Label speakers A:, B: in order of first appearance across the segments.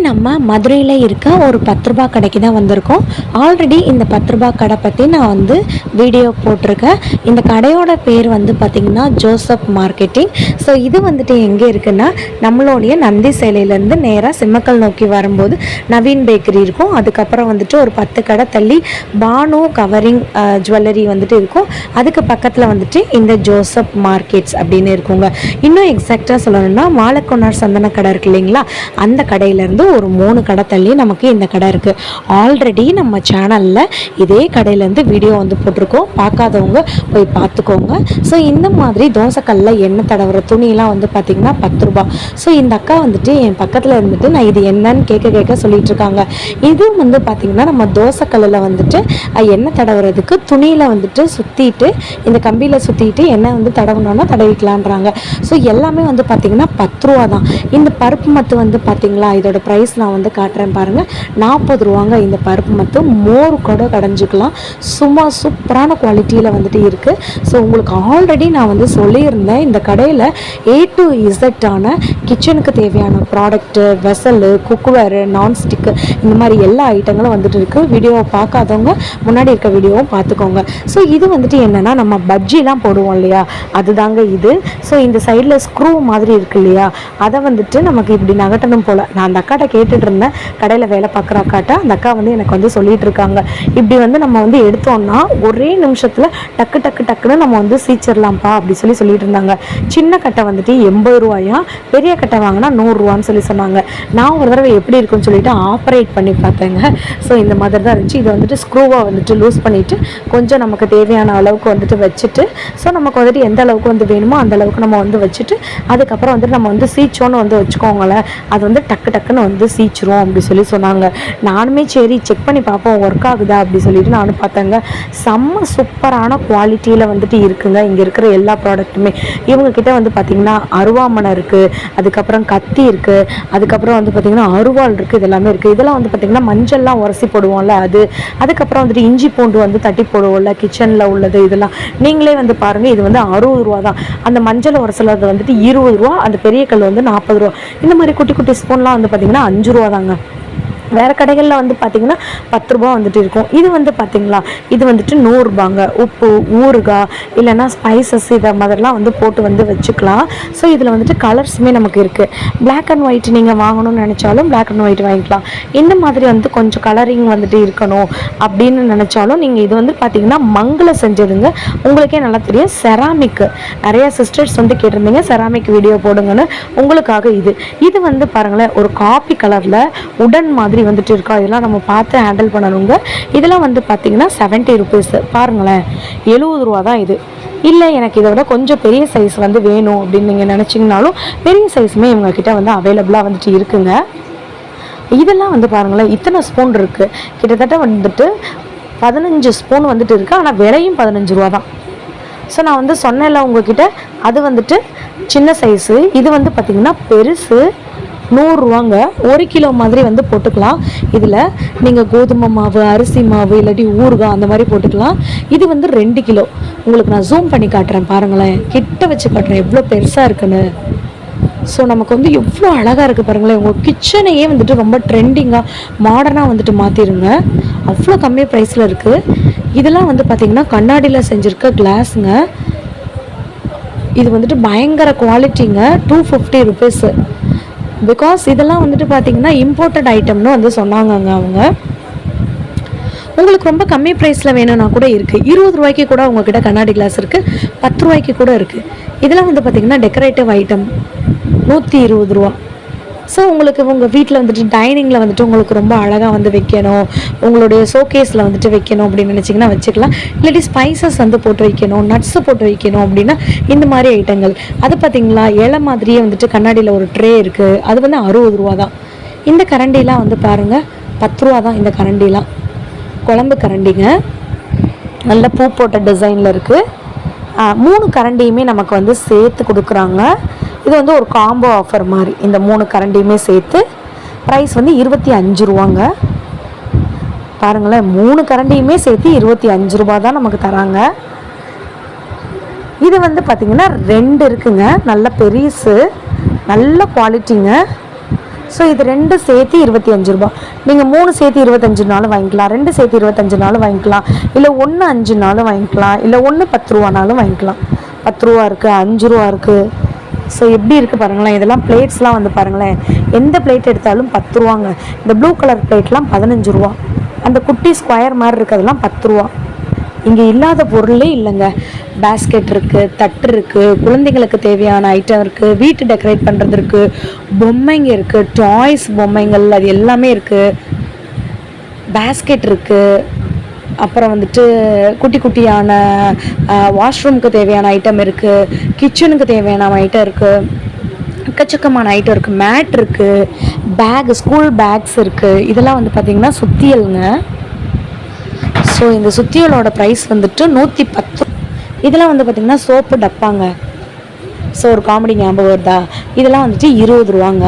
A: நம்ம மதுரையில் இருக்க ஒரு 10 ரூபா கடைக்கு தான் வந்திருக்கோம். ஆல்ரெடி இந்த 10 ரூபா கடை பற்றி நான் வந்து வீடியோ போட்டிருக்கேன். இந்த கடையோட பேர் வந்து பார்த்திங்கன்னா ஜோசப் மார்க்கெட்டிங். ஸோ இது வந்துட்டு எங்கே இருக்குன்னா நம்மளுடைய நந்தி சேலையிலேருந்து நேராக சிம்மக்கல் நோக்கி வரும்போது நவீன் பேக்கரி இருக்கும். அதுக்கப்புறம் வந்துட்டு ஒரு 10 கடை தள்ளி பானு கவரிங் ஜுவல்லரி வந்துட்டு இருக்கும். அதுக்கு பக்கத்தில் வந்துட்டு இந்த ஜோசப் மார்க்கெட்ஸ் அப்படின்னு இருக்குங்க. இன்னும் எக்ஸாக்டாக சொல்லணும்னா வாழைக்கொண்டார் சந்தன கடை இருக்கு இல்லைங்களா, அந்த கடையிலேருந்து ஒரு 3 கடை தள்ளி நமக்கு இந்த கடை இருக்குது. ஆல்ரெடி நம்ம சேனலில் இதே கடையிலேருந்து வீடியோ வந்து போட்டிருக்கோம். பார்க்காதவங்க போய் பார்த்துக்கோங்க. ஸோ இந்த மாதிரி தோசைக்கல்ல எண்ணெய் தடவுற துணியெல்லாம் வந்து பார்த்திங்கன்னா 10 ரூபா. ஸோ இந்த அக்கா வந்துட்டு என் பக்கத்தில் இருந்துட்டு நான் இது என்னன்னு கேட்க சொல்லிட்டு இருக்காங்க. இதுவும் வந்து பார்த்திங்கன்னா நம்ம தோசைக்கல்லில் வந்துட்டு எண்ணெய் தடவுறதுக்கு துணியில் வந்துட்டு சுற்றிட்டு இந்த கம்பியில் சுற்றிட்டு எண்ணெய் வந்து தடவுனோன்னா தடவிக்கலான்றாங்க. ஸோ எல்லாமே வந்து பார்த்திங்கன்னா 10 ரூபா தான். இந்த பருப்பு மத்து வந்து பார்த்திங்களா, இதோட ப்ரைஸ் நான் வந்து காட்டுறேன் பாருங்கள். 40 ரூபாங்க இந்த பருப்பு மத்து. மோர் கூட கடைஞ்சிக்கலாம். சும்மா சூப்பரான குவாலிட்டியில் வந்துட்டு இருக்குது. ஸோ உங்களுக்கு ஆல்ரெடி நான் வந்து சொல்லியிருந்தேன், இந்த கடையில் A to Z ஆன கிச்சனுக்கு தேவையான ப்ராடக்ட்டு, வெசலு, குக்வேரு, நான்ஸ்டிக்கு, இந்த மாதிரி எல்லா ஐட்டங்களும் வந்துட்டு இருக்குது. வீடியோவை பார்க்காதவங்க முன்னாடி இருக்க வீடியோவும் பார்த்துக்கோங்க. ஸோ இது வந்துட்டு என்னென்னா நம்ம பஜ்ஜிலாம் போடுவோம் இல்லையா, அதுதாங்க இது. ஸோ இந்த சைடில் ஸ்க்ரூ மாதிரி இருக்கு இல்லையா, அதை வந்துட்டு நமக்கு இப்படி நகட்டணும் போல். நான் அந்த அக்காட்ட கேட்டுட்டு இருந்தேன், கடையில் வேலை பார்க்குற அக்காட்ட. அந்த அக்கா வந்து எனக்கு வந்து சொல்லிட்டு இருக்காங்க, இப்படி வந்து நம்ம வந்து எடுத்தோம்னா ஒரே நிமிஷத்தில் டக்குன்னு நம்ம வந்து சீச்சிடலாம்ப்பா அப்படி சொல்லிட்டு இருந்தாங்க. சின்ன கட்டை வந்துட்டு 80 ரூபாயா, பெரிய கட்டை வாங்கினா 100 ரூபான்னு சொன்னாங்க. நான் ஒரு தடவை எப்படி இருக்குன்னு சொல்லிட்டு ஆப்ரேட் பண்ணி பார்த்தேங்க. ஸோ இந்த மாதிரி தான் இருந்துச்சு. இதை வந்துட்டு ஸ்க்ரூவை வந்துட்டு லூஸ் பண்ணிவிட்டு கொஞ்சம் நமக்கு தேவையான அளவுக்கு வந்துட்டு வச்சுட்டு, ஸோ நமக்கு வந்துட்டு எந்த அளவுக்கு வந்து வேணுமோ அந்த அளவுக்கு நம்ம வந்து வச்சுட்டு அதுக்கப்புறம் வந்துட்டு நம்ம வந்து சீச்சோன்னு வந்து வச்சுக்கோங்களேன், அது வந்து டக்குன்னு வந்து சீச்சிரும் அப்படி சொன்னாங்க. நானுமே சரி செக் பண்ணி பார்ப்போம் ஒர்க் ஆகுதா அப்படி சொல்லிட்டு நானும் பார்த்தேங்க. செம்ம சூப்பரான குவாலிட்டியில் வந்துட்டு இருக்குங்க இங்கே இருக்கிற எல்லா ப்ராடக்ட்டுமே. இவங்கக்கிட்ட வந்து பார்த்திங்கன்னா அருவாமனை இருக்குது, அதுக்கப்புறம் கத்தி இருக்குது, அதுக்கப்புறம் வந்து பார்த்திங்கன்னா அருவாள் இருக்குது, இதெல்லாமே இருக்குது. இதெல்லாம் வந்து பார்த்திங்கன்னா மஞ்சள்லாம் உரசி போடுவோம்ல அது, அதுக்கப்புறம் வந்துட்டு இஞ்சி பூண்டு வந்து தட்டி போடுவோம்ல கிச்சனில் உள்ளது, இதெல்லாம் நீங்களே வந்து பாருங்கள். இது வந்து 60 ரூபா தான். அந்த மஞ்சள் உரசலது வந்துட்டு 20 ரூபா, அந்த பெரிய கல் வந்து 40 ரூபா. இந்த மாதிரி குட்டி ஸ்பூன்லாம் வந்து பார்த்திங்கன்னா 5 ரூபா தாங்க. வேறு கடைகளில் வந்து பார்த்திங்கன்னா 10 ரூபா வந்துட்டு இருக்கும். இது வந்து பார்த்திங்களா, இது வந்துட்டு 100 ரூபாங்க. உப்பு, ஊறுகாய், இல்லைன்னா ஸ்பைசஸ், இதை மாதிரிலாம் வந்து போட்டு வந்து வச்சுக்கலாம். ஸோ இதில் வந்துட்டு கலர்ஸுமே நமக்கு இருக்குது. பிளாக் அண்ட் ஒயிட் நீங்கள் வாங்கணும்னு நினச்சாலும் பிளாக் அண்ட் ஒயிட் வாங்கிக்கலாம். இந்த மாதிரி வந்து கொஞ்சம் கலரிங் வந்துட்டு இருக்கணும் அப்படின்னு நினச்சாலும் நீங்கள் இது வந்து பார்த்திங்கன்னா மங்கள செஞ்சதுங்க. உங்களுக்கே நல்லா தெரியும். செராமிக்கு நிறையா சிஸ்டர்ஸ் வந்து கேட்டிருந்தீங்க செராமிக் வீடியோ போடுங்கன்னு, உங்களுக்காக இது வந்து பாருங்களேன், ஒரு காப்பி கலரில் உடன் மாதிரி வந்துட்டு இருக்கா. இதெல்லாம் நம்ம பார்த்து ஹேண்டில் பண்ணணுங்க. இதெல்லாம் வந்து பார்த்தீங்கன்னா 70 ருபீஸ். பாருங்களேன், 70 ரூபா தான் இது. இல்லை எனக்கு இதை விட கொஞ்சம் பெரிய சைஸ் வந்து வேணும் அப்படின்னு நீங்கள் நினச்சிங்கனாலும் பெரிய சைஸுமே இவங்கக்கிட்ட வந்து அவைலபிளாக வந்துட்டு இருக்குங்க. இதெல்லாம் வந்து பாருங்களேன், இத்தனை ஸ்பூன் இருக்குது. கிட்டத்தட்ட வந்துட்டு 15 ஸ்பூன் வந்துட்டு இருக்குது. ஆனால் விலையும் 15 ரூபா தான். ஸோ நான் வந்து சொன்னேன்ல உங்ககிட்ட, அது வந்துட்டு சின்ன சைஸு, இது வந்து பார்த்திங்கன்னா பெருசு 100 ரூபாங்க. 1 கிலோ மாதிரி வந்து போட்டுக்கலாம். இதில் நீங்கள் கோதுமை மாவு, அரிசி மாவு, இல்லாட்டி ஊறுகாய் அந்த மாதிரி போட்டுக்கலாம். இது வந்து 2 கிலோ. உங்களுக்கு நான் ஜூம் பண்ணி காட்டுறேன் பாருங்களேன், கிட்ட வச்சு காட்டுறேன் எவ்வளோ பெருசாக இருக்குன்னு. ஸோ நமக்கு வந்து எவ்வளோ அழகாக இருக்குது பாருங்களேன். உங்கள் கிச்சனையே வந்துட்டு ரொம்ப ட்ரெண்டிங்காக மாடர்னாக வந்துட்டு மாற்றிடுங்க. அவ்வளோ கம்மி ப்ரைஸில் இருக்குது. இதெல்லாம் வந்து பார்த்திங்கன்னா கண்ணாடியில் செஞ்சுருக்க கிளாஸுங்க. இது வந்துட்டு பயங்கர குவாலிட்டிங்க. 250 ருபீஸு. பிகாஸ் இதெல்லாம் வந்துட்டு பார்த்திங்கன்னா இம்போர்ட்டட் ஐட்டம்னு வந்து சொன்னாங்கங்க அவங்க. உங்களுக்கு ரொம்ப கம்மி ப்ரைஸில் வேணும்னா கூட இருக்குது. 20 ரூபாய்க்கு கூட உங்ககிட்ட கண்ணாடி கிளாஸ் இருக்குது. 10 ரூபாய்க்கு கூட இருக்குது. இதெல்லாம் வந்து பார்த்திங்கன்னா டெக்கரேட்டிவ் ஐட்டம் 120 ரூபா. ஸோ உங்களுக்கு உங்கள் வீட்டில் வந்துட்டு டைனிங்கில் வந்துட்டு உங்களுக்கு ரொம்ப அழகாக வந்து வைக்கணும், உங்களுடைய ஷோகேஸில் வந்துட்டு வைக்கணும் அப்படின்னு நினச்சிங்கன்னா வச்சுக்கலாம். இல்லாட்டி ஸ்பைசஸ் வந்து போட்டு வைக்கணும், நட்ஸு போட்டு வைக்கணும் அப்படின்னா இந்த மாதிரி ஐட்டங்கள். அது பார்த்திங்களா இலை மாதிரியே வந்துட்டு கண்ணாடியில் ஒரு ட்ரே இருக்குது. அது வந்து 60 ரூபா தான். இந்த கரண்டிலாம் வந்து பாருங்கள் 10 ரூபா தான். இந்த கரண்டிலாம் குழம்பு கரண்டிங்க, நல்ல பூ போட்ட டிசைனில் இருக்குது. 3 கரண்டியுமே நமக்கு வந்து சேர்த்து கொடுக்குறாங்க. இது வந்து ஒரு காம்போ ஆஃபர் மாதிரி. இந்த 3 கரண்டியுமே சேர்த்து ப்ரைஸ் வந்து 25 ரூபாங்க. பாருங்களேன், 3 கரண்டியுமே சேர்த்து 25 ரூபா தான் நமக்கு தராங்க. இது வந்து பார்த்திங்கன்னா 2 இருக்குங்க. நல்ல பெருசு, நல்ல குவாலிட்டிங்க. ஸோ இது 2 சேர்த்து 25 ரூபா. நீங்கள் 3 சேர்த்து 25நாலும் வாங்கிக்கலாம், 2 சேர்த்து 25நாலும் வாங்கிக்கலாம், இல்லை 1 5நாலும் வாங்கிக்கலாம், இல்லை 1 10 ரூபானாலும் வாங்கிக்கலாம். 10 ரூபா இருக்குது, 5 ரூபா இருக்குது. ஸோ எப்படி இருக்குது பாருங்களேன். இதெல்லாம் பிளேட்ஸ்லாம் வந்து பாருங்களேன், எந்த பிளேட் எடுத்தாலும் 10 ரூபாங்க. இந்த ப்ளூ கலர் பிளேட்லாம் 15 ரூபா. அந்த குட்டி ஸ்கொயர் மாதிரி இருக்கிறதுலாம் 10 ரூபா. இங்கே இல்லாத பொருளே இல்லைங்க. பேஸ்கெட் இருக்குது, தட்டு இருக்குது, குழந்தைங்களுக்கு தேவையான ஐட்டம் இருக்குது, வீட்டு டெக்கரேட் பண்ணுறது இருக்குது, பொம்மைங்க இருக்குது, டாய்ஸ் பொம்மைங்கள் அது எல்லாமே இருக்குது, பேஸ்கெட் இருக்குது. அப்புறம் வந்துட்டு குட்டி குட்டியான வாஷ்ரூமுக்கு தேவையான ஐட்டம் இருக்குது, கிச்சனுக்கு தேவையான ஐட்டம் இருக்குது, எக்கச்சக்கமான ஐட்டம் இருக்குது, மேட் இருக்குது, பேக் ஸ்கூல் பேக்ஸ் இருக்குது. இதெல்லாம் வந்து பார்த்திங்கன்னா சுத்தியலுங்க. ஸோ இந்த சுத்தியலோட ப்ரைஸ் வந்துட்டு 110. இதெல்லாம் வந்து பார்த்திங்கன்னா சோப்பு டப்பாங்க. ஸோ ஒரு காமெடி ஞாபகம் வருதா, இதெல்லாம் வந்துட்டு 20 ரூபாங்க.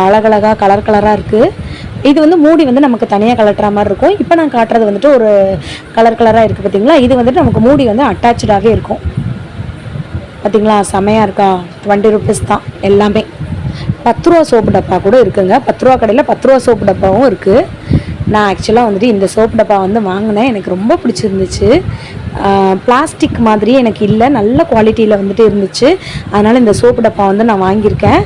A: அழகழகாக கலர் கலராக இருக்குது. இது வந்து மூடி வந்து நமக்கு தனியாக கலட்டுற மாதிரி இருக்கும். இப்போ நான் காட்டுறது வந்துட்டு ஒரு கலர் கலராக இருக்குது பார்த்திங்களா. இது வந்துட்டு நமக்கு மூடி வந்து அட்டாச்சாகவே இருக்கும் பார்த்திங்களா. செமையாக இருக்கா. 20 ருபீஸ் தான் எல்லாமே. 10 ரூபா சோப்பு டப்பா கூட இருக்குங்க. 10 ரூபா கடையில் 10 ரூபா சோப்பு டப்பாவும் இருக்குது. நான் ஆக்சுவலாக வந்துட்டு இந்த சோப்பு டப்பா வந்து வாங்கினேன், எனக்கு ரொம்ப பிடிச்சிருந்துச்சு. பிளாஸ்டிக் மாதிரி எனக்கு இல்லை, நல்ல குவாலிட்டியில் வந்துட்டு இருந்துச்சு. அதனால் இந்த சோப்பு டப்பா வந்து நான் வாங்கியிருக்கேன்.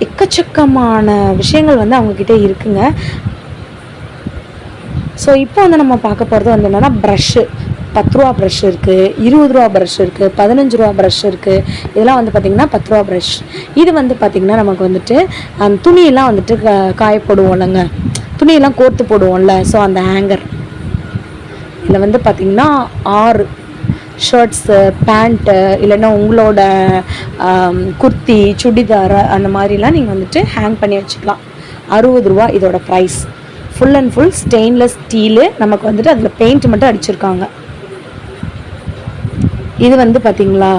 A: எக்கச்சக்கமான விஷயங்கள் வந்து அவங்கக்கிட்ட இருக்குங்க. ஸோ இப்போ வந்து நம்ம பார்க்க போகிறது வந்து என்னென்னா ப்ரஷ்ஷு. 10 ரூபா ப்ரஷ் இருக்குது, 20 ரூபா ப்ரஷ் இருக்குது, 15 ரூபா ப்ரஷ் இருக்குது. இதெல்லாம் வந்து பார்த்திங்கன்னா 10 ரூபா ப்ரஷ். இது வந்து பார்த்திங்கன்னா நமக்கு வந்துட்டு அந்த துணியெல்லாம் வந்துட்டு காய போடுவோம்லங்க, துணியெல்லாம் கோர்த்து போடுவோம்ல. ஸோ அந்த ஹேங்கர் இதில் வந்து பார்த்திங்கன்னா 6 ஷர்ட்ஸு, பேண்ட்டு, இல்லைன்னா உங்களோட குர்த்தி, சுடிதார் அந்த மாதிரிலாம் நீங்கள் வந்துட்டு ஹேங் பண்ணி வச்சுக்கலாம். 60 ரூபா இதோட price. Full and full stainless steel. நமக்கு வந்துட்டு அதில் பெயிண்ட் மட்டும் அடிச்சிருக்காங்க. இது வந்து பார்த்திங்களா.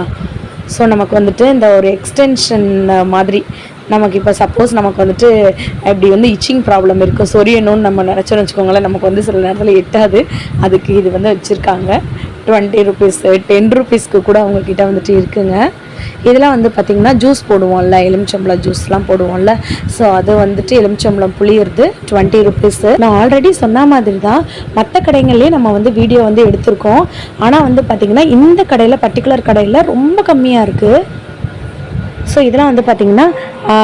A: ஸோ நமக்கு வந்துட்டு இந்த ஒரு எக்ஸ்டென்ஷன் மாதிரி, நமக்கு இப்போ சப்போஸ் நமக்கு வந்துட்டு இப்படி வந்து இச்சிங் ப்ராப்ளம் இருக்குது, சொரியணும்னு நம்ம நினச்சோன்னு வச்சுக்கோங்களேன், நமக்கு வந்து சில நேரத்தில் எட்டாது. அதுக்கு இது வந்து வச்சுருக்காங்க. 20 ருபீஸ், 10 ருபீஸ்க்கு கூட அவங்கக்கிட்ட வந்துட்டு இருக்குங்க. இதெல்லாம் வந்து பார்த்திங்கன்னா ஜூஸ் போடுவோம்ல, எலுமிச்சம்பழம் ஜூஸ்லாம் போடுவோம்ல. ஸோ அது வந்துட்டு எலுமிச்சம்பழம் புளியிறது 20 ருபீஸு. நான் ஆல்ரெடி சொன்ன மாதிரி தான் மற்ற கடைகள்லேயே நம்ம வந்து வீடியோ வந்து எடுத்திருக்கோம். ஆனால் வந்து பார்த்திங்கன்னா இந்த கடையில், பர்டிகுலர் கடையில் ரொம்ப கம்மியாக இருக்குது. ஸோ இதெல்லாம் வந்து பார்த்திங்கன்னா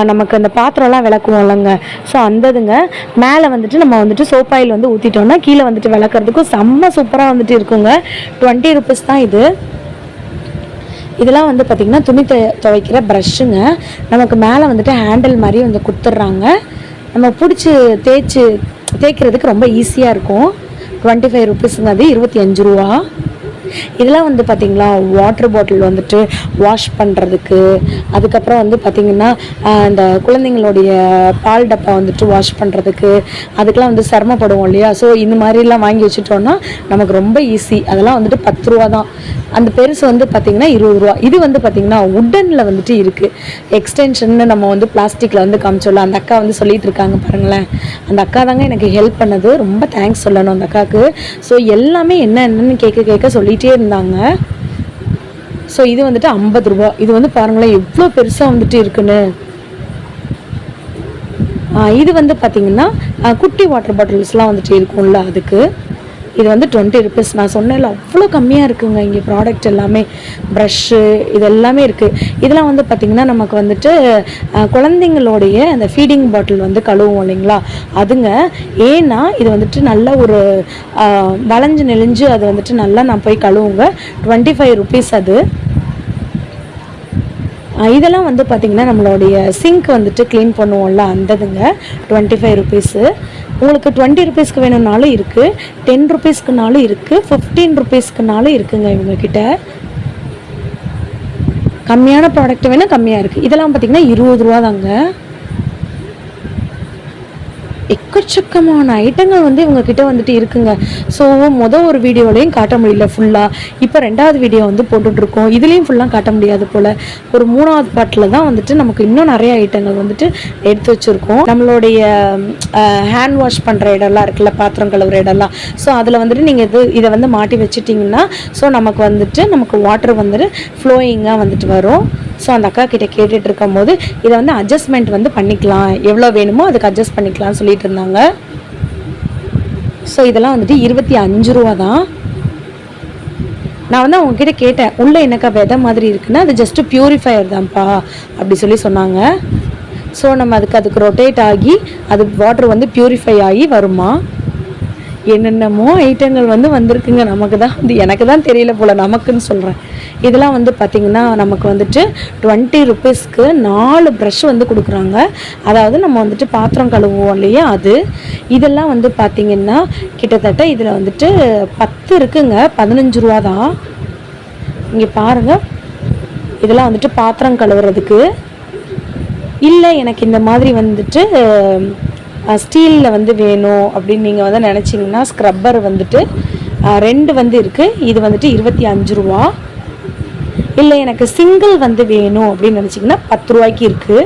A: நமக்கு அந்த பாத்திரம்லாம் விளக்குவோம் இல்லைங்க. ஸோ அந்ததுங்க மேலே வந்துட்டு நம்ம வந்துட்டு சோப்பாயில் வந்து ஊற்றிட்டோம்னா கீழே வந்துட்டு விளக்குறதுக்கும் செம்ம சூப்பராக வந்துட்டு இருக்குங்க. 20 ருபீஸ் தான் இது. இதெல்லாம் வந்து பார்த்திங்கன்னா துணி துவைக்கிற ப்ரஷ்ஷுங்க. நமக்கு மேலே வந்துட்டு ஹேண்டில் மாதிரி வந்து கொடுத்துட்றாங்க. நம்ம பிடிச்சி தேய்க்கிறதுக்கு ரொம்ப ஈஸியாக இருக்கும். 25 ருபீஸுங்க. அது 25 ரூபா. இதெல்லாம் வந்து பார்த்திங்களா வாட்டர் பாட்டில் வந்துட்டு வாஷ் பண்ணுறதுக்கு, அதுக்கப்புறம் வந்து பார்த்திங்கன்னா இந்த குழந்தைங்களுடைய பால் டப்பா வந்துட்டு வாஷ் பண்ணுறதுக்கு, அதுக்கெலாம் வந்து சிரமப்படுவோம் இல்லையா. ஸோ இந்த மாதிரிலாம் வாங்கி வச்சுட்டோன்னா நமக்கு ரொம்ப ஈஸி. அதெல்லாம் வந்துட்டு 10 ரூபா தான். அந்த பெருசு வந்து பார்த்திங்கன்னா 20 ரூபா. இது வந்து பார்த்திங்கன்னா உட்டனில் வந்துட்டு இருக்குது. எக்ஸ்டென்ஷன்னு நம்ம வந்து பிளாஸ்டிக்கில் வந்து காமிச்சோல்ல, அந்த அக்கா வந்து சொல்லிகிட்டு இருக்காங்க பாருங்களேன். அந்த அக்கா தாங்க எனக்கு ஹெல்ப் பண்ணது. ரொம்ப தேங்க்ஸ் சொல்லணும் அந்த அக்காவுக்கு. ஸோ எல்லாமே என்னென்னு கேட்க சொல்லிகிட்டே இருந்தாங்க. ஸோ இது வந்துட்டு 50 ரூபா. இது வந்து பாருங்களேன் எவ்வளோ பெருசாக வந்துட்டு இருக்குன்னு. இது வந்து பார்த்திங்கன்னா குட்டி வாட்டர் பாட்டில்ஸ்லாம் வந்துட்டு இருக்கும்ல, அதுக்கு இது வந்து 20 ருபீஸ். நான் சொன்னேன்ல அவ்வளோ கம்மியாக இருக்குங்க இங்கே ப்ராடக்ட் எல்லாமே. ப்ரஷ்ஷு இது எல்லாமே இருக்குது. இதெல்லாம் வந்து பார்த்திங்கன்னா நமக்கு வந்துட்டு குழந்தைங்களுடைய அந்த ஃபீடிங் பாட்டில் வந்து கழுவுவோம் இல்லைங்களா, அதுங்க. ஏன்னா இது வந்துட்டு நல்ல ஒரு வளைஞ்சு நெளிஞ்சு அது வந்துட்டு நல்லா நான் போய் கழுவுங்க. 25 ருபீஸ் அது. இதெல்லாம் வந்து பார்த்திங்கன்னா நம்மளுடைய சிங்க் வந்துட்டு க்ளீன் பண்ணுவோம்ல, அந்ததுங்க 25 ருபீஸு. உங்களுக்கு 20 ருபீஸ்க்கு வேணும்னாலும் இருக்குது, 10 ருபீஸ்க்குனாலும் இருக்குது, 15 ருபீஸ்க்குனாலும் இருக்குங்க இவங்கக்கிட்ட. கம்மியான ப்ராடக்ட் வேணும், கம்மியாக இருக்குது. இதெல்லாம் பார்த்திங்கன்னா 20 ரூபா தாங்க. எக்கச்சக்கமான ஐட்டங்கள் வந்து இவங்கக்கிட்ட வந்துட்டு இருக்குங்க. ஸோ ஒரு வீடியோலையும் காட்ட முடியல ஃபுல்லாக. இப்போ 2வது வீடியோ வந்து போட்டுட்ருக்கோம். இதுலேயும் ஃபுல்லாக காட்ட முடியாது போல். ஒரு 3வது பாட்டில் தான் வந்துட்டு நமக்கு இன்னும் நிறைய ஐட்டங்கள் வந்துட்டு எடுத்து வச்சுருக்கோம். நம்மளுடைய ஹேண்ட் வாஷ் பண்ணுற இடம்லாம் இருக்குல்ல, பாத்திரம் கழுவுற இடம்லாம். ஸோ அதில் வந்துட்டு நீங்கள் இதை வந்து மாட்டி வச்சுட்டிங்கன்னா ஸோ நமக்கு வாட்டர் வந்துட்டு ஃப்ளோயிங்காக வந்துட்டு வரும். ஸோ அந்த அக்கா கிட்ட கேட்டுட்டு இருக்கும் போது இதை வந்து அட்ஜஸ்ட்மெண்ட் வந்து பண்ணிக்கலாம், எவ்வளோ வேணுமோ அதுக்கு அட்ஜஸ்ட் பண்ணிக்கலாம்னு சொல்லிட்டு இருந்தாங்க. ஸோ இதெல்லாம் வந்துட்டு 25 ரூபா தான். நான் வந்து அவங்கக்கிட்ட கேட்டேன், உள்ளே என்னக்கா விதை மாதிரி இருக்குன்னா அது ஜஸ்ட்டு பியூரிஃபையர் தான்ப்பா அப்படி சொன்னாங்க. ஸோ நம்ம அதுக்கு ரொட்டேட் ஆகி அது வாட்டர் வந்து பியூரிஃபை ஆகி வருமா. என்னென்னமோ ஐட்டங்கள் வந்து வந்திருக்குங்க. நமக்கு தான் வந்து எனக்கு தான் தெரியல போல், நமக்குன்னு சொல்கிறேன். இதெல்லாம் வந்து பார்த்திங்கன்னா நமக்கு வந்துட்டு 20 ருபீஸ்க்கு 4 ப்ரஷ் வந்து கொடுக்குறாங்க. அதாவது நம்ம வந்துட்டு பாத்திரம் கழுவுவோம் இல்லையா அது. இதெல்லாம் வந்து பார்த்திங்கன்னா கிட்டத்தட்ட இதில் வந்துட்டு 10 இருக்குங்க, 15 ரூபா தான். இங்கே பாருங்கள், இதெல்லாம் வந்துட்டு பாத்திரம் கழுவுறதுக்கு. இல்லை எனக்கு இந்த மாதிரி வந்துட்டு ஸ்டீலில் வந்து வேணும் அப்படின்னு நீங்கள் வந்து நினச்சிங்கன்னா ஸ்க்ரப்பர் வந்துட்டு 2 வந்து இருக்குது. இது வந்துட்டு 25 ரூபா. இல்லை எனக்கு சிங்கிள் வந்து வேணும் அப்படின்னு நினச்சிங்கன்னா 10 ரூபாய்க்கு இருக்குது.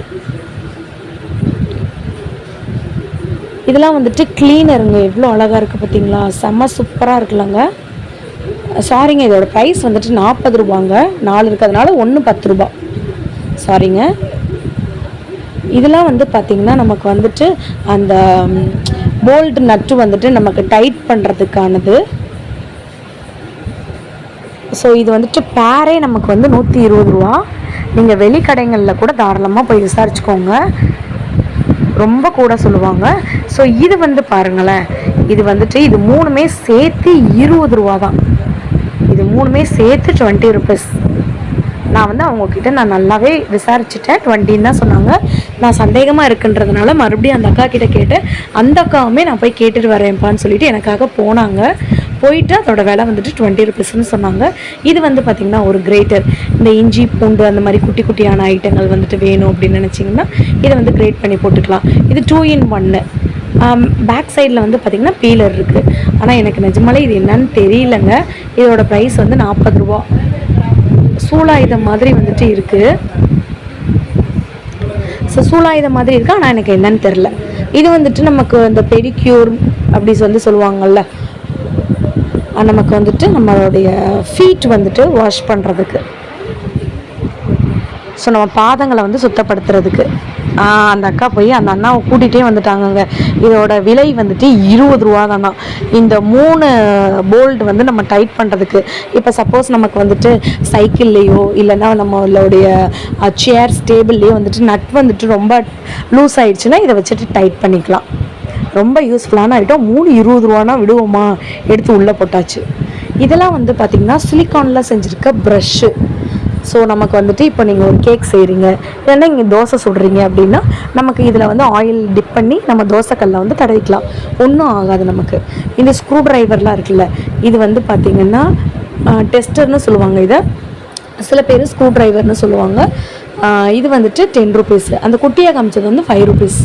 A: இதெல்லாம் வந்துட்டு க்ளீனருங்க, எவ்வளோ அழகாக இருக்குது பார்த்தீங்களா, செம்ம சூப்பராக இருக்குல்லங்க. சாரிங்க, இதோட ப்ரைஸ் வந்துட்டு 40 ரூபாங்க. 4 இருக்கிறதுனால 1 10 ரூபா. சாரிங்க. இதெல்லாம் வந்து பார்த்திங்கன்னா நமக்கு வந்துட்டு அந்த போல்ட் நட்டு வந்துட்டு நமக்கு டைட் பண்ணுறதுக்கானது. ஸோ இது வந்துட்டு பேரே நமக்கு வந்து 120 ரூபா. நீங்கள் வெளிக்கடைகளில் கூட தாராளமாக போய் விசாரிச்சுக்கோங்க, ரொம்ப கூட சொல்லுவாங்க. ஸோ இது வந்து பாருங்களேன், இது வந்துட்டு இது 3மே சேர்த்து 20 ரூபா தான். இது 3மே சேர்த்து 20 ருபீஸ். நான் வந்து அவங்கக்கிட்ட நான் நல்லாவே விசாரிச்சுட்டேன், 20ன்னு தான் சொன்னாங்க. நான் சந்தேகமாக இருக்குன்றதுனால மறுபடியும் அந்த அக்கா கிட்டே கேட்டேன். அந்த அக்காவுமே நான் போய் கேட்டுட்டு வரேன்ப்பான்னு சொல்லிட்டு எனக்காக போனாங்க. போயிட்டு அதோட விலை வந்துட்டு 20 ருபீஸ்ன்னு சொன்னாங்க. இது வந்து பார்த்திங்கன்னா ஒரு கிரேட்டர், இந்த இஞ்சி பூண்டு அந்த மாதிரி குட்டி குட்டியான ஐட்டங்கள் வந்துட்டு வேணும் அப்படின்னு நினச்சிங்கன்னா இதை வந்து கிரேட் பண்ணி போட்டுக்கலாம். இது 2 in 1. பேக் சைடில் வந்து பார்த்திங்கன்னா பீலர் இருக்குது. ஆனால் எனக்கு நிஜமாலே இது என்னன்னு தெரியலங்க. இதோட ப்ரைஸ் வந்து 40 ரூபா. சூலாயுதம் மாதிரி வந்துட்டு இருக்குது. ஸோ சூலாயுதம் மாதிரி இருக்குது, ஆனால் எனக்கு என்னன்னு தெரில. இது வந்துட்டு நமக்கு இந்த பெடிக்யூர் அப்படி வந்து சொல்லுவாங்கள்ல, நமக்கு வந்துட்டு நம்மளுடைய ஃபீட் வந்துட்டு வாஷ் பண்ணுறதுக்கு, ஸோ நம்ம பாதங்களை வந்து சுத்தப்படுத்துறதுக்கு. அந்த அக்கா போய் அந்த அண்ணாவை கூட்டிகிட்டே வந்துட்டாங்கங்க. இதோட விலை வந்துட்டு 20 ரூபா தானா. இந்த 3 போல்ட் வந்து நம்ம டைட் பண்ணுறதுக்கு. இப்போ சப்போஸ் நமக்கு வந்துட்டு சைக்கிள்லேயோ இல்லைன்னா நம்மளுடைய சேர்ஸ் டேபிள்லேயோ வந்துட்டு நட் வந்துட்டு ரொம்ப லூஸ் ஆகிடுச்சுன்னா இதை வச்சுட்டு டைட் பண்ணிக்கலாம். ரொம்ப யூஸ்ஃபுல்லான ஐட்டம். 3 20 ரூபானா விடுவோமா, எடுத்து உள்ளே போட்டாச்சு. இதெல்லாம் வந்து பார்த்திங்கன்னா சிலிக்கானில் செஞ்சுருக்க ப்ரஷ்ஷு. ஸோ நமக்கு வந்துட்டு இப்போ நீங்கள் ஒரு கேக் செய்கிறீங்க, இல்லைன்னா இங்கே தோசை சுடுறீங்க அப்படின்னா நமக்கு இதில் வந்து ஆயில் டிப் பண்ணி நம்ம தோசைக்கல்ல வந்து தடவிக்கலாம், ஒன்றும் ஆகாது நமக்கு. இந்த ஸ்க்ரூ ட்ரைவர்லாம் இருக்குல்ல, இது வந்து பார்த்திங்கன்னா டெஸ்டர்னு சொல்லுவாங்க. இதை சில பேர் ஸ்க்ரூ ட்ரைவர்னு சொல்லுவாங்க. இது வந்துட்டு 10 ருபீஸ். அந்த குட்டியாக காமிச்சது வந்து 5 ருபீஸ்.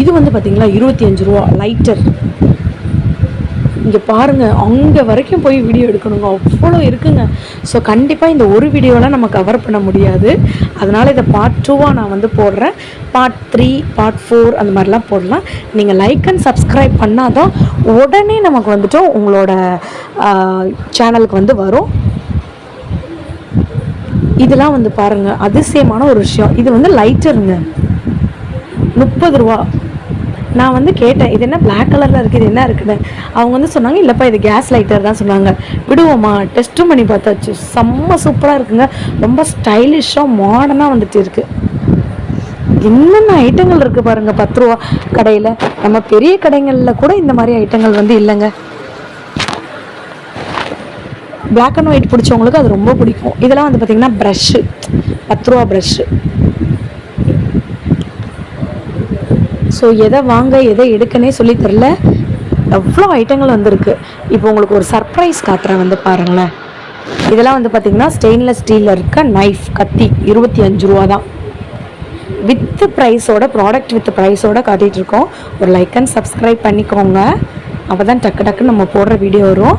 A: இது வந்து பார்த்திங்களா 25 ரூபா லைட்டர். இங்கே பாருங்கள், அங்கே வரைக்கும் போய் வீடியோ எடுக்கணுங்க, அவ்வளோ இருக்குங்க. ஸோ கண்டிப்பாக இந்த ஒரு வீடியோவில் நம்ம கவர் பண்ண முடியாது. அதனால் இதை பார்ட் 2வாக நான் வந்து போடுறேன். பார்ட் 3 பார்ட் 4 அந்த மாதிரிலாம் போடலாம். நீங்கள் லைக் அண்ட் சப்ஸ்கிரைப் பண்ணால் தான் உடனே நமக்கு வந்துட்டு உங்களோட சேனலுக்கு வந்து வரும். இதெல்லாம் வந்து பாருங்கள், அதிசயமான ஒரு விஷயம். இது வந்து லைட்டருங்க, 30 ரூபா. நான் வந்து கேட்டேன், இது என்ன பிளாக் கலரில் இருக்குது, இது என்ன இருக்குன்னு. அவங்க வந்து சொன்னாங்க, இல்லைப்பா இது கேஸ் லைட்டர் தான் சொன்னாங்க. விடுவோமா, டெஸ்ட்டும் பண்ணி பார்த்தாச்சு. செம்ம சூப்பராக இருக்குங்க, ரொம்ப ஸ்டைலிஷாக மாடர்னாக வந்துட்டு இருக்குது. என்னென்ன ஐட்டங்கள் இருக்குது பாருங்கள் 10 ரூபா கடையில். நம்ம பெரிய கடைகளில் கூட இந்த மாதிரி ஐட்டங்கள் வந்து இல்லைங்க. பிளாக் அண்ட் ஒயிட் பிடிச்சவங்களுக்கு அது ரொம்ப பிடிக்கும். இதெல்லாம் வந்து பார்த்திங்கன்னா ப்ரஷ்ஷு, 10 ரூபா ப்ரஷ்ஷு. ஸோ எதை வாங்க எதை எடுக்கனே சொல்லி தரல, எவ்வளோ ஐட்டங்கள் வந்துருக்கு. இப்போ உங்களுக்கு ஒரு சர்ப்ரைஸ் காட்டுறேன், வந்து பாருங்களேன். இதெல்லாம் வந்து பார்த்திங்கன்னா ஸ்டெயின்லெஸ் ஸ்டீலில் இருக்க நைஃப், கத்தி, 25 ரூபா தான். வித் ப்ரைஸோட, ப்ராடக்ட் வித் ப்ரைஸோட காட்டிகிட்ருக்கோம். ஒரு லைக் அண்ட் சப்ஸ்கிரைப் பண்ணிக்கோங்க, அப்போ தான் டக்கு டக்குன்னு நம்ம போடுற வீடியோ வரும்.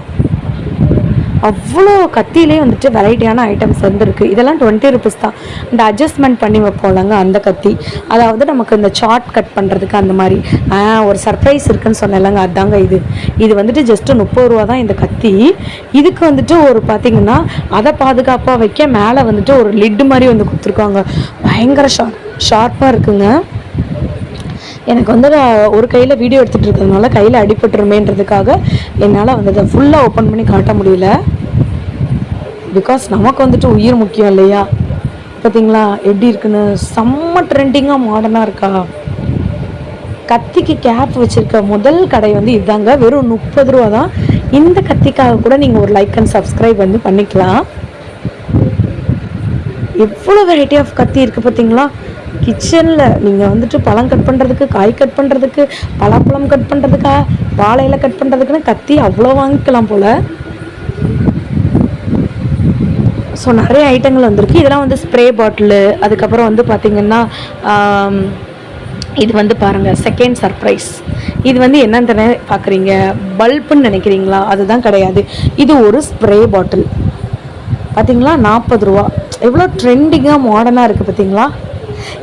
A: அவ்வளோ கத்தியிலே வந்துட்டு வெரைட்டியான ஐட்டம்ஸ் வந்துருக்கு. இதெல்லாம் 20 ருபீஸ் தான். இந்த அட்ஜஸ்ட்மெண்ட் பண்ணி வைப்போம்லங்க அந்த கத்தி, அதாவது நமக்கு இந்த சார்ட் கட் பண்ணுறதுக்கு அந்த மாதிரி ஒரு சர்ப்ரைஸ் இருக்குன்னு சொன்னேன்லங்க, அதாங்க இது. இது வந்துட்டு ஜஸ்ட்டு 30 ரூபா தான் இந்த கத்தி. இதுக்கு வந்துட்டு ஒரு பார்த்திங்கன்னா அதை பாதுகாப்பாக வைக்க மேலே வந்துட்டு ஒரு லிட்டு மாதிரி வந்து கொடுத்துருக்காங்க. பயங்கர ஷார்ப்பாக இருக்குங்க. எனக்கு வந்து ஒரு கையில் வீடியோ எடுத்துகிட்டு இருக்கிறதுனால கையில் அடிபட்டுருமேன்றதுக்காக என்னால் வந்து அதை ஃபுல்லாக ஓப்பன் பண்ணி காட்ட முடியல. பிகாஸ் நமக்கு வந்துட்டு உயிர் முக்கியம் இல்லையா? பார்த்தீங்களா எப்படி இருக்குன்னு? செம்ம ட்ரெண்டிங்காக மாடர்னாக இருக்கா. கத்திக்கு கேப் வச்சுருக்க முதல் கடை வந்து இதாங்க. வெறும் 30 ரூபா தான். இந்த கத்திக்காக கூட நீங்கள் ஒரு லைக் அண்ட் சப்ஸ்கிரைப் வந்து பண்ணிக்கலாம். எவ்வளோ வெரைட்டி ஆஃப் கத்தி இருக்குது பார்த்தீங்களா? கிச்சனில் நீங்கள் வந்துட்டு பழம் கட் பண்ணுறதுக்கு, காய் கட் பண்ணுறதுக்கு, பலாப்பழம் கட் பண்ணுறதுக்கா, வாழையில கட் பண்ணுறதுக்குன்னு கத்தி அவ்வளோ வாங்கிக்கலாம் போல். ஸோ நிறைய ஐட்டங்கள் வந்திருக்கு. இதெல்லாம் வந்து ஸ்ப்ரே பாட்டிலு. அதுக்கப்புறம் வந்து பார்த்திங்கன்னா இது வந்து பாருங்கள் செகண்ட் சர்ப்ரைஸ். இது வந்து என்னன்னு பார்க்குறீங்க? பல்புன்னு நினைக்கிறீங்களா? அதுதான் கிடையாது. இது ஒரு ஸ்ப்ரே பாட்டில். பார்த்தீங்களா 40 ரூபா. எவ்வளோ ட்ரெண்டிங்காக மாடர்னாக இருக்குது பார்த்தீங்களா?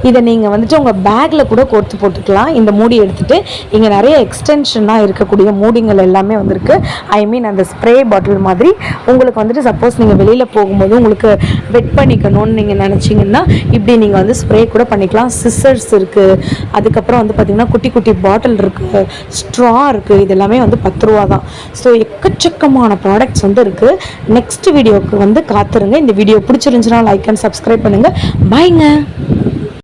A: இதை நீங்கள் வந்துட்டு உங்கள் பேக்கில் கூட கோர்த்து போட்டுக்கலாம். இந்த மூடி எடுத்துகிட்டு இங்கே நிறைய எக்ஸ்டென்ஷனாக இருக்கக்கூடிய மூடிங்கள் எல்லாமே வந்திருக்கு. ஐ மீன் அந்த ஸ்ப்ரே பாட்டில் மாதிரி. உங்களுக்கு வந்துட்டு சப்போஸ் நீங்கள் வெளியில் போகும்போது உங்களுக்கு வெட் பண்ணிக்கணும்னு நீங்கள் நினச்சிங்கன்னா இப்படி நீங்கள் வந்து ஸ்ப்ரே கூட பண்ணிக்கலாம். சிசர்ஸ் இருக்குது. அதுக்கப்புறம் வந்து பார்த்திங்கன்னா குட்டி குட்டி பாட்டில் இருக்குது, ஸ்ட்ரா இருக்குது. இது எல்லாமே வந்து 10 ரூபா தான். ஸோ எக்கச்சக்கமான ப்ராடக்ட்ஸ் வந்து இருக்குது. நெக்ஸ்ட் வீடியோவுக்கு வந்து காத்துருங்க. இந்த வீடியோ பிடிச்சிருந்துச்சுன்னா லைக் அண்ட் சப்ஸ்கிரைப் பண்ணுங்கள். பாய்ங்க.